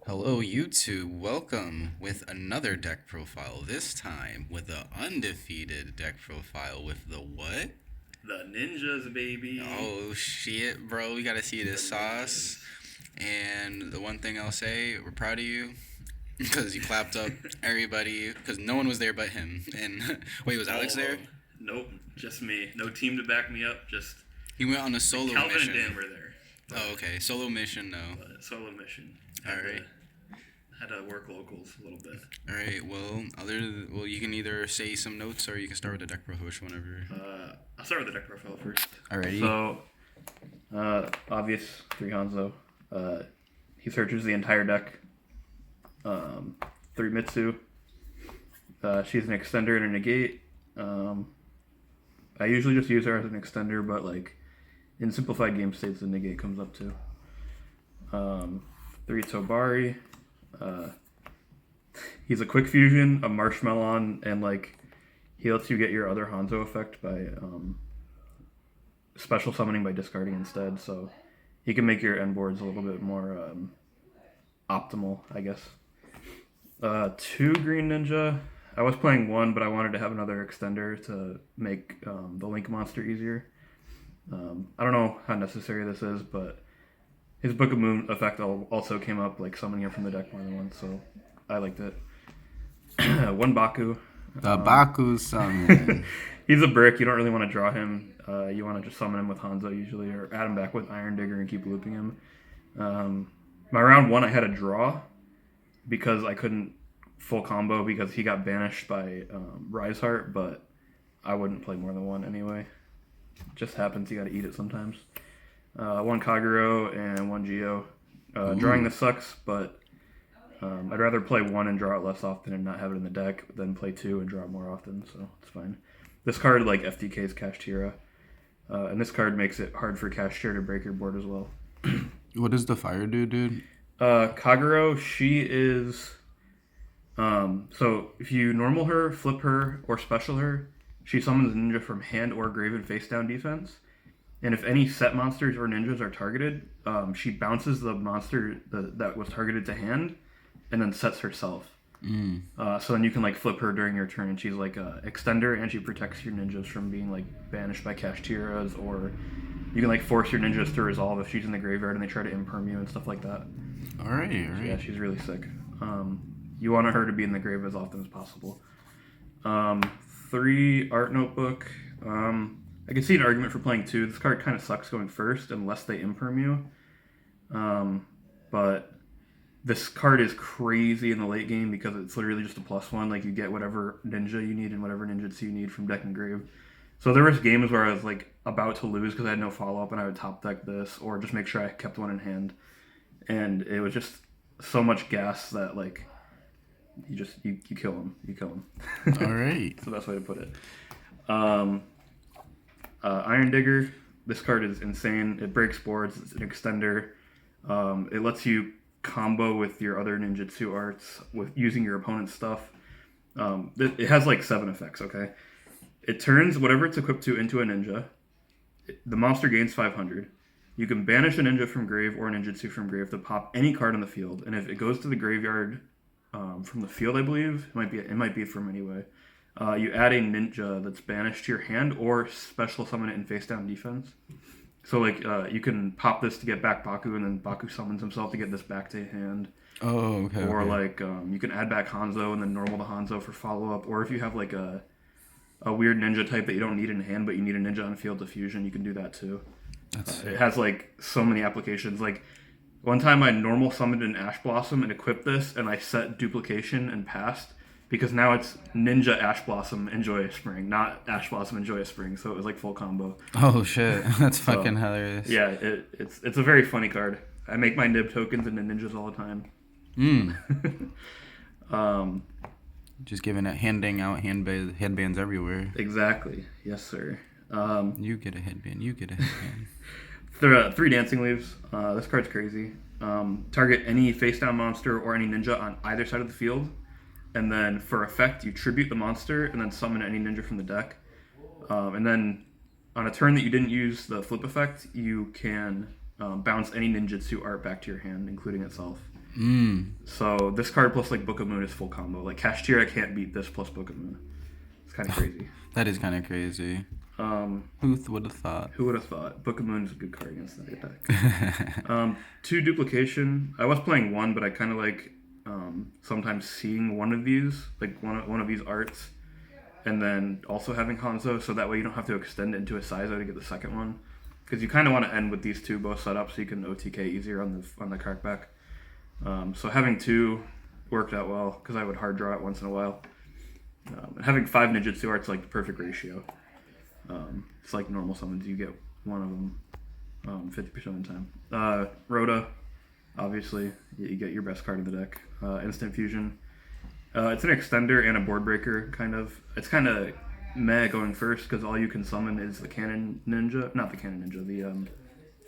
Hello, YouTube. Welcome with another deck profile. This time with the undefeated deck profile with the what? The ninjas, baby. Oh shit, bro. We gotta see this sauce. Ninjas. And the one thing I'll say, we're proud of you because you clapped up everybody because no one was there but him. And wait, was All Alex of there? them. Nope, just me. No team to back me up. Just He went on a solo Calvin mission. and Dan were there. Oh, okay. Solo mission, no. Solo mission. All right. Had to work locals a little bit. All right. Well, you can either say some notes or you can start with the deck profile, whenever. I'll start with the deck profile first. Alrighty. So, obvious 3 Hanzo. He searches the entire deck. 3 Mitsu. She's an extender and a negate. I usually just use her as an extender, but like in simplified game states, the negate comes up too. 3 Tobari. He's a quick fusion, a marshmallow, and like he lets you get your other Hanzo effect by special summoning by discarding instead. So he can make your end boards a little bit more optimal, I guess. 2 Green Ninja. I was playing 1, but I wanted to have another extender to make the Link monster easier. I don't know how necessary this is, but his Book of Moon effect also came up, like summoning him from the deck more than once, so I liked it. 1 Baku. The Baku summon. He's a brick. You don't really want to draw him. You want to just summon him with Hanzo usually, or add him back with Iron Digger and keep looping him. My round 1, I had a draw because I couldn't full combo because he got banished by Rise Heart, but I wouldn't play more than 1 anyway. Just happens, you gotta eat it sometimes. 1 Kagero and 1 Geo. Drawing this sucks, but I'd rather play 1 and draw it less often and not have it in the deck than play 2 and draw it more often, so it's fine. This card like FTK's Kashtira, and this card makes it hard for Kashtira to break your board as well. What does the fire do, dude? Kagero, she is... so if you normal her, flip her, or special her, she summons ninja from hand or grave and face down defense. And if any set monsters or ninjas are targeted, she bounces the monster that was targeted to hand and then sets herself. So then you can like flip her during your turn, and she's like a extender, and she protects your ninjas from being like banished by Kashtiras, or you can like force your ninjas to resolve if she's in the graveyard and they try to imperm you and stuff like that. All right. Yeah, she's really sick. You want her to be in the grave as often as possible. 3 Art Notebook. I can see an argument for playing 2. This card kind of sucks going first unless they imperm you. But this card is crazy in the late game because it's literally just a +1. Like you get whatever ninja you need and whatever ninjutsu you need from deck and grave. So there was games where I was like about to lose because I had no follow-up and I would top deck this or just make sure I kept 1 in hand. And it was just so much gas that like you kill him. You kill him. All right. That's the best way to put it. Iron Digger. This card is insane. It breaks boards. It's an extender. It lets you combo with your other ninjutsu arts with using your opponent's stuff. It has like 7 effects, okay? It turns whatever it's equipped to into a ninja. The monster gains 500. You can banish a ninja from grave or a ninjutsu from grave to pop any card on the field. And if it goes to the graveyard from the field, I believe, it might be from anyway. You add a ninja that's banished to your hand or special summon it in face down defense. So like you can pop this to get back Baku, and then Baku summons himself to get this back to hand. Oh, okay. Or like you can add back Hanzo and then normal to Hanzo for follow up. Or if you have like a weird ninja type that you don't need in hand but you need a ninja on field to fusion, you can do that too. It has like so many applications. Like one time I normal summoned an Ash Blossom and equipped this, and I set duplication and passed. Because now it's Ninja Ash Blossom Enjoy a Spring, not Ash Blossom Enjoy a Spring. So it was like full combo. Oh shit, that's fucking hilarious. Yeah, it's a very funny card. I make my nib tokens into ninjas all the time. Just handing out headbands everywhere. Exactly. Yes, sir. You get a headband. You get a headband. 3 Dancing Leaves. This card's crazy. Target any face down monster or any ninja on either side of the field. And then for effect, you tribute the monster and then summon any ninja from the deck. And then on a turn that you didn't use the flip effect, you can bounce any ninjutsu art back to your hand, including itself. So this card plus like Book of Moon is full combo. Like Kashtira can't beat this plus Book of Moon. It's kind of crazy. That is kind of crazy. Who would have thought? Who would have thought? Book of Moon is a good card against that deck. 2 duplication. I was playing 1, but I kind of like sometimes seeing one of these, like one of these arts, and then also having Hanzo, so that way you don't have to extend it into a Saizo to get the second one. Because you kind of want to end with these 2 both set up so you can OTK easier on the crackback. So having 2 worked out well because I would hard draw it once in a while. And having 5 ninjutsu arts like the perfect ratio. It's like normal summons, you get one of them 50% of the time. Rhoda, obviously, you get your best card in the deck. Instant Fusion. It's an extender and a board breaker, kind of. It's kind of meh going first because all you can summon is the Cannon Ninja. Not the Cannon Ninja,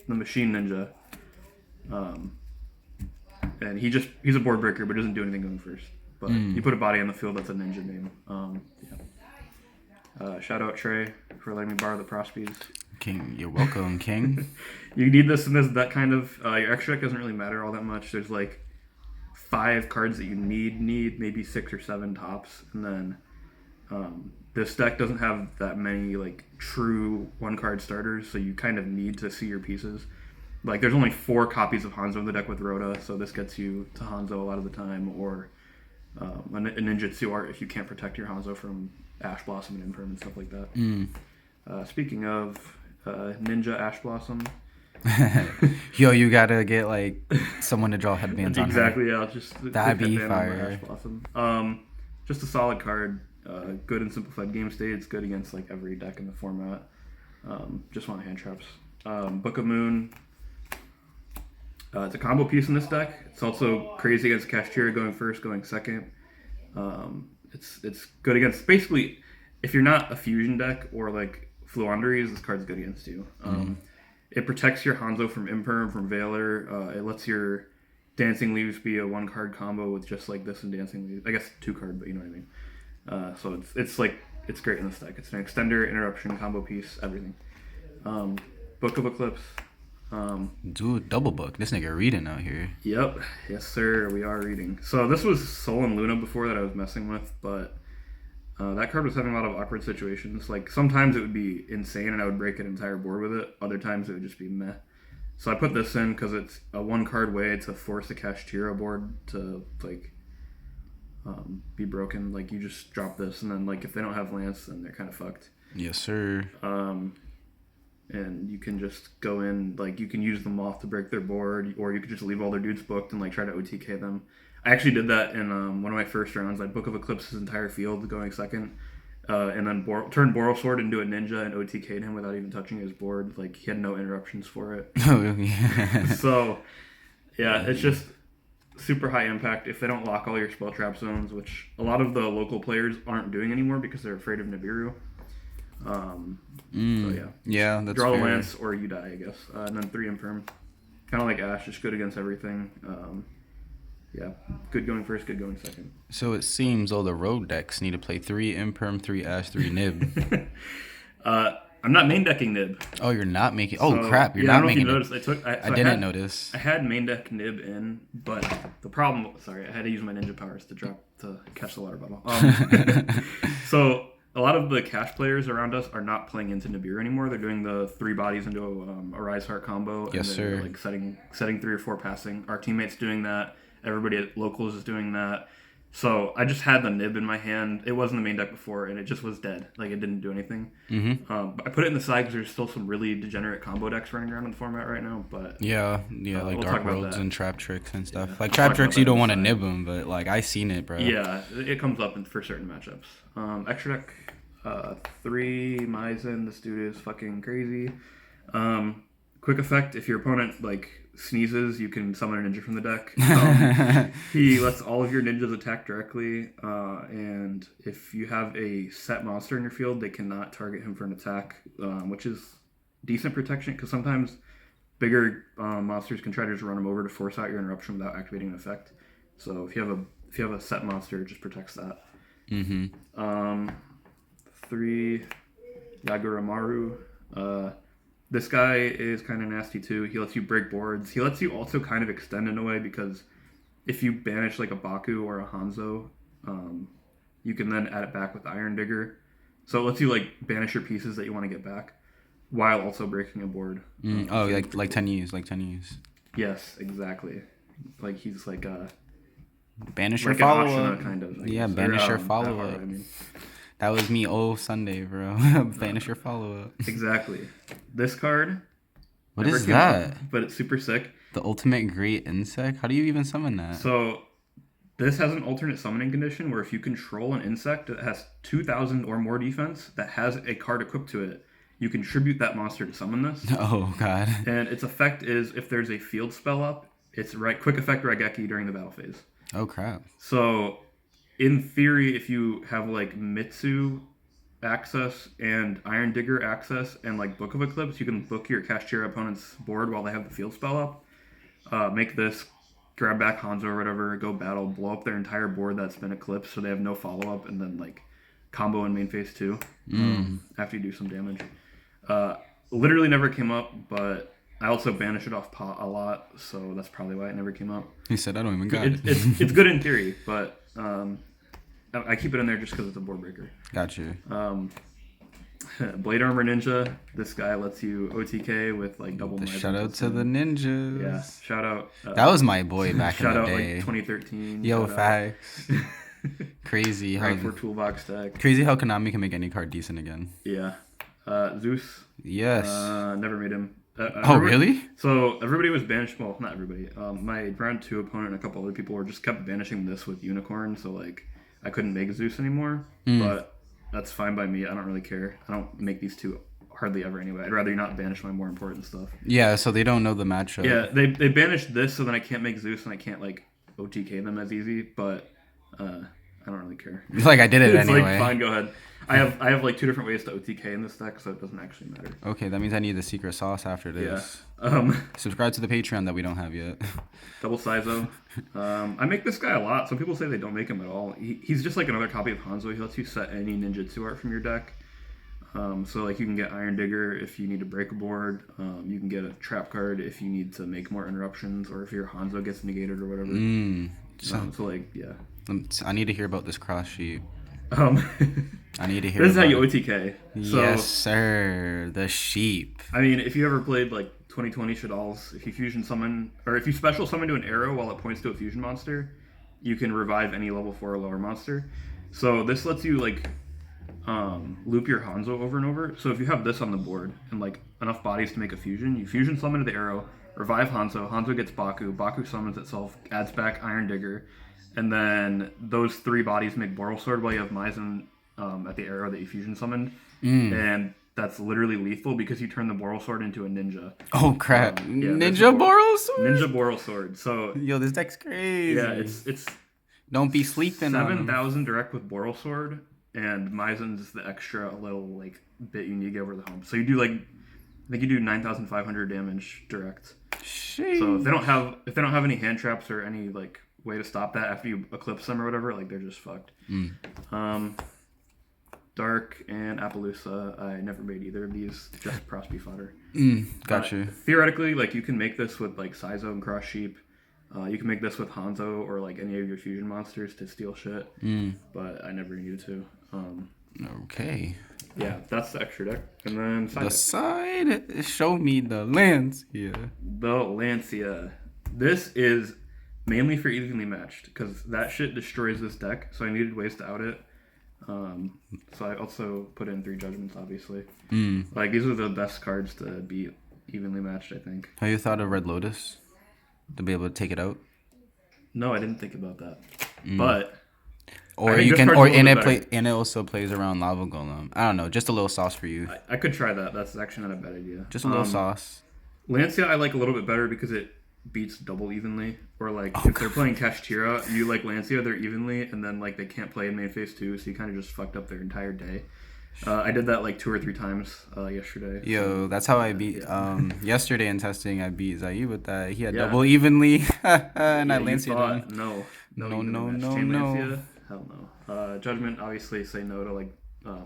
the Machine Ninja. And he's a board breaker, but doesn't do anything going first. But you put a body on the field, that's a ninja name. Shout out Trey for letting me borrow the Prospies. King, you're welcome, King. You need this and this, that kind of. Your extra deck doesn't really matter all that much. There's like 5 cards that you need maybe 6 or 7 tops, and then this deck doesn't have that many like true 1-card starters, so you kind of need to see your pieces. Like there's only 4 copies of Hanzo in the deck with Rhoda, so this gets you to Hanzo a lot of the time, or a ninjutsu art if you can't protect your Hanzo from Ash Blossom and Imperm and stuff like that. Speaking of Ninja Ash Blossom. Yo, you gotta get like someone to draw headbands on. Exactly, yeah. Just that'd be fire. Ash Blossom. Just a solid card. Good in simplified game states. Good against like every deck in the format. Just want hand traps. Book of Moon. It's a combo piece in this deck. It's also crazy against Kashtira going first, going second. It's good against basically if you're not a fusion deck or like Fluanderies, this card's good against you. It protects your Hanzo from Imperm, from Veiler. It lets your Dancing Leaves be a 1-card combo with just like this and Dancing Leaves. I guess 2-card, but you know what I mean. So it's great in this deck. It's an extender, interruption, combo piece, everything. Book of Eclipse. Dude, double book. This nigga reading out here. Yep. Yes, sir. We are reading. So this was Sol and Luna before that I was messing with, but that card was having a lot of awkward situations. Like sometimes it would be insane and I would break an entire board with it. Other times it would just be meh. So I put this in because it's a 1-card way to force a Kashtira board to like be broken. Like you just drop this and then like if they don't have Lance, then they're kind of fucked. Yes, sir. And you can just go in, like, you can use them off to break their board, or you could just leave all their dudes booked and, like, try to OTK them. I actually did that in one of my first rounds. I Book of Eclipse his entire field going second, and then turned Boral Sword into a ninja and OTK'd him without even touching his board. Like, he had no interruptions for it. Oh, yeah. So, yeah, it's just super high impact if they don't lock all your spell trap zones, which a lot of the local players aren't doing anymore because they're afraid of Nibiru. So yeah, that's draw fair. the Lance or you die, I guess. And then 3 Imperm, kind of like Ash, just good against everything. Yeah, good going first, good going second. So it seems all the road decks need to play 3 Imperm, 3 Ash, 3 Nib. I'm not main decking Nib. Oh, you're not making. Oh So, crap! You're yeah, not I don't making. know if you noticed. I didn't notice. I had main deck Nib in, but the problem. Sorry, I had to use my ninja powers to catch the water bottle. So a lot of the cash players around us are not playing into Nibiru anymore. They're doing the 3 bodies into a Rise Heart combo. Yes, and they're sir. like setting 3 or 4 passing. Our teammates doing that. Everybody at locals is doing that. So I just had the Nib in my hand. It wasn't the main deck before, and it just was dead. Like, it didn't do anything. But I put it in the side because there's still some really degenerate combo decks running around in the format right now. But Yeah, like we'll Dark talk about Worlds that. and Trap Tricks and stuff. Yeah, Like I'll Trap talk Tricks, about you that don't want to inside. nib them, but like I seen it, bro. yeah, it comes up for certain matchups. Extra deck, 3 Maizen. This dude is fucking crazy. Quick effect, if your opponent like sneezes, you can summon a ninja from the deck. He lets all of your ninjas attack directly, and if you have a set monster in your field, they cannot target him for an attack, which is decent protection because sometimes bigger monsters can try to just run him over to force out your interruption without activating an effect. So if you have a set monster, it just protects that. 3 Yaguramaru. This guy is kind of nasty too. He lets you break boards. He lets you also kind of extend in a way because if you banish like a Baku or a Hanzo, you can then add it back with Iron Digger. So it lets you like banish your pieces that you want to get back while also breaking a board. Oh, like 10 use, like 10 use. Yes, exactly. Like he's like a Banish your like follow an Ashina up. kind of. Yeah, banish your follow up. That was me Sunday, bro. Banish your follow up. Exactly. This card. What is that? But it's super sick. The ultimate great insect? How do you even summon that? So this has an alternate summoning condition where if you control an insect that has 2,000 or more defense that has a card equipped to it, you can tribute that monster to summon this. Oh, God. And its effect is if there's a field spell up, it's quick effect Raigeki during the battle phase. Oh, crap. So, in theory, if you have like Mitsu access and Iron Digger access and like Book of Eclipse, you can book your Kashtira opponent's board while they have the field spell up. Make this, grab back Hanzo or whatever, go battle, blow up their entire board that's been eclipsed so they have no follow up, and then like combo in main phase 2 after you do some damage. Literally never came up, but I also banish it off pot a lot, so that's probably why it never came up. He said, I don't even got it. It's good in theory, but I keep it in there just because it's a board breaker. Gotcha. Blade Armor Ninja. This guy lets you OTK with like double. Shout out to the ninjas. Yeah, shout out. That was my boy back in the day. Shout out like 2013. Yo, facts. Crazy how Rank 4 toolbox deck. Crazy how Konami can make any card decent again. Yeah. Zeus. Yes. Never made him. Really? So everybody was banished. Well, not everybody. My round 2 opponent and a couple other people were just kept banishing this with Unicorn. So like I couldn't make Zeus anymore. But that's fine by me. I don't really care. I don't make these two hardly ever anyway. I'd rather you not banish my more important stuff. Yeah. So they don't know the matchup. Yeah. They banished this, so then I can't make Zeus and I can't like OTK them as easy. But I don't really care. Like I did it it's anyway. Like fine, go ahead. I have like 2 different ways to OTK in this deck, so it doesn't actually matter. Okay, that means I need the secret sauce after this. Yeah. Subscribe to the Patreon that we don't have yet. Double Sizo. I make this guy a lot. Some people say they don't make him at all. He's just like another copy of Hanzo. He lets you set any ninjutsu art from your deck. So like you can get Iron Digger if you need to break a board. You can get a trap card if you need to make more interruptions, or if your Hanzo gets negated or whatever. So like yeah. I need to hear about this cross sheet. I need to hear. This is how you OTK. So, yes, sir. The sheep. I mean, if you ever played like 2020 Shaddolls, if you fusion summon or if you special summon to an arrow while it points to a fusion monster, you can revive any level 4 or lower monster. So this lets you like loop your Hanzo over and over. So if you have this on the board and like enough bodies to make a fusion, you fusion summon to the arrow, revive Hanzo. Hanzo gets Baku. Baku summons itself, adds back Iron Digger. And then those 3 bodies make Boral Sword while you have Maizen at the arrow that you fusion summoned. And that's literally lethal because you turn the Boral Sword into a ninja. Oh, crap. Ninja Boral Sword? Ninja Boral Sword. So, yo, this deck's crazy. Yeah, it's don't be sleeping 7,000 direct with Boral Sword, and Maizen's the extra little like bit you need to get over the hump. So you do like, I think you do 9,500 damage direct. Sheesh. So if they don't have any hand traps or any like way to stop that after you eclipse them or whatever, like they're just fucked. Dark and Appaloosa, I never made either of these, just Prosby fodder. Gotcha. Theoretically, like you can make this with like Sizo and Cross Sheep. You can make this with Hanzo or like any of your fusion monsters to steal shit. But I never needed to. Okay. Yeah, that's the extra deck. And then the side, show me the Lancia. The Lancia. This is mainly for evenly matched, because that shit destroys this deck, so I needed ways to out it. So I also put in 3 judgments, obviously. Like, these are the best cards to be evenly matched, I think. Have you thought of Red Lotus? To be able to take it out? No, I didn't think about that. But... Or you can, or and it also plays around Lava Golem. I don't know, just a little sauce for you. I could try that. That's actually not a bad idea. Just a little sauce. Lancia I like a little bit better because it beats double evenly. Or like if they're playing Kashtira, you like Lancia, they're evenly, and then like they can't play in main phase 2, so you kind of just fucked up their entire day. I did that like 2 or 3 times yesterday. Yo, that's how I beat. Yesterday in testing, I beat Zaid with that. He had double evenly, and I Lancia him. No. No. Hell no. Judgment, obviously, say no to like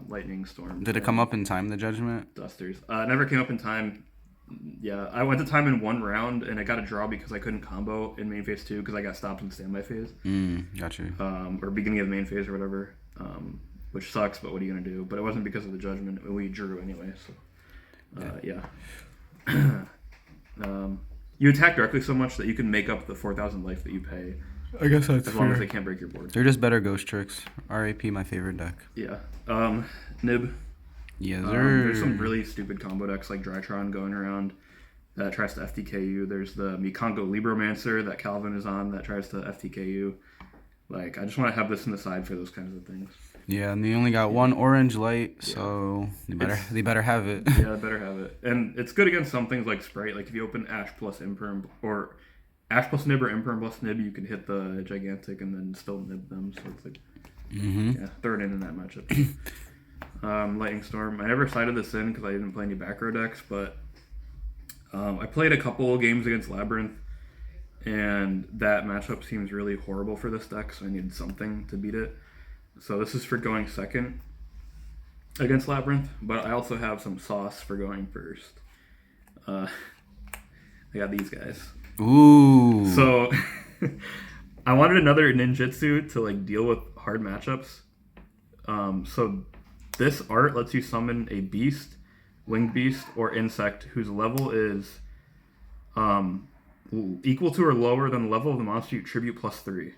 Lightning Storm. Did it come up in time, the Judgment? Dusters. Never came up in time. Yeah, I went to time in one round, and I got a draw because I couldn't combo in main phase 2 because I got stopped in standby phase. Gotcha. Or beginning of main phase or whatever, which sucks, but what are you going to do? But it wasn't because of the judgment. We drew anyway, so yeah. You attack directly so much that you can make up the 4,000 life that you pay. I guess that's as long as they can't break your board. They're just better ghost tricks. RAP, my favorite deck. Yeah. Nib. Yes, There's some really stupid combo decks like Drytron going around that tries to FTK you. There's the Mikongo Libromancer that Calvin is on that tries to FTK you. Like, I just want to have this in the side for those kinds of things. Yeah, and they only got one orange light, so they better have it. Yeah, they better have it. And it's good against some things like Sprite. Like, if you open Ash plus Imperm, or Ash plus Nib or Imperm plus Nib, you can hit the Gigantic and then still nib them. So it's like, yeah, throw it in that matchup. Lightning Storm. I never sided this in because I didn't play any back row decks, but I played a couple games against Labyrinth, and that matchup seems really horrible for this deck, so I needed something to beat it. So this is for going second against Labyrinth, but I also have some sauce for going first. I got these guys. Ooh. So I wanted another ninjutsu to like deal with hard matchups. So this art lets you summon a beast, winged beast, or insect whose level is equal to or lower than the level of the monster you tribute +3.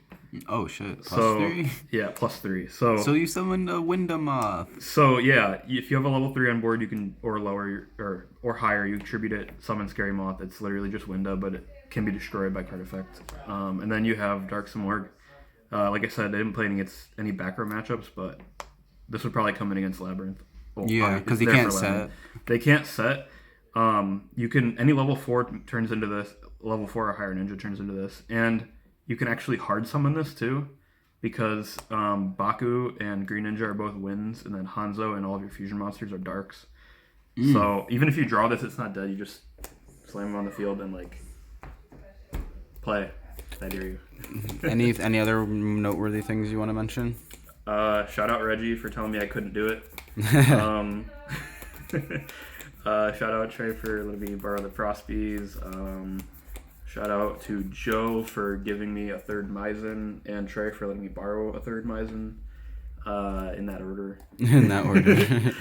Oh shit! +3? Yeah, +3. So you summoned a Windamoth. So yeah, if you have a level 3 on board, you can, or lower, or higher, you tribute it, summon Scary Moth. It's literally just Winda, but it can be destroyed by card effect. And then you have Dark Simorg. Like I said, I didn't play against any back row matchups, but this would probably come in against Labyrinth. Well, yeah, because they can't set. They can't set. You can, any level 4 turns into this, level 4 or higher ninja turns into this, and you can actually hard summon this too, because Baku and Green Ninja are both winds, and then Hanzo and all of your fusion monsters are darks. So even if you draw this, it's not dead. You just slam them on the field and like play. I dare you. Any other noteworthy things you want to mention? Shout out Reggie for telling me I couldn't do it. Shout out Trey for letting me borrow the Frostbees. Shout out to Joe for giving me a third Maizen, and Trey for letting me borrow a third Maizen. In that order. In that order.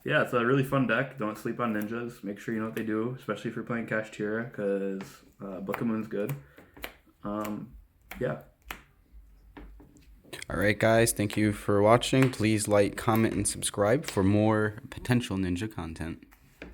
Yeah, it's a really fun deck. Don't sleep on ninjas. Make sure you know what they do, especially if you're playing Kashtira, because Book of Moon's good. Yeah. All right, guys. Thank you for watching. Please like, comment, and subscribe for more potential ninja content.